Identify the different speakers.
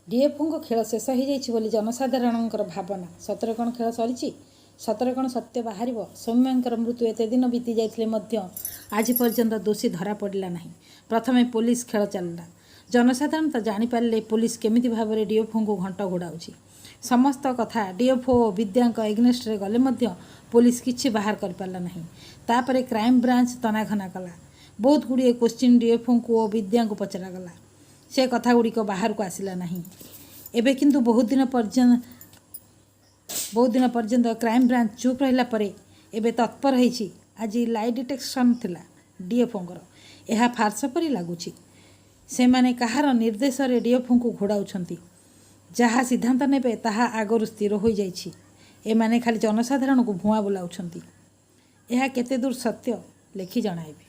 Speaker 1: DFO खेल शेष हो जनसाधारण भावना सतरे कौन खेल सरी सतरे कौन सत्य बाहर सौम्यांकर मृत्यु एत दिन बीती जाते आज पर्यंत दोषी धरा पड़ा ना। प्रथम पुलिस खेल चलला जनसाधारण तो जापारे पुलिस केमी भाव में डीएफओ को घंट घोड़ाऊँ समस्त कथा डीएफओ विद्या एग्नेस्ट गले पुलिस किसी बाहर कर पारा ना। तापर क्राइम ब्रांच तनाघना कला बहुत गुड़िए क्वेश्चन डीएफओ को विद्या को पचरागला से कथा गुड़िक बाहर को आसला ना। एबे किंतु बहुत दिन पर्यंत क्राइम ब्रांच चुप रहा एबे तत्पर होती आज लाई डिटेक्शन थिला डीएफओर यह फार्स परी लगुच से माने कहार निर्देश रे डीएफओ को घोड़ाउछंती जहाँ सिद्धांत नेबे ताहा आगरु स्थिर हो जाइछि। एमाने खाली जनसाधारण को भुआ बुलाउछंती। यह केते दूर सत्य लेखि जणाइबे।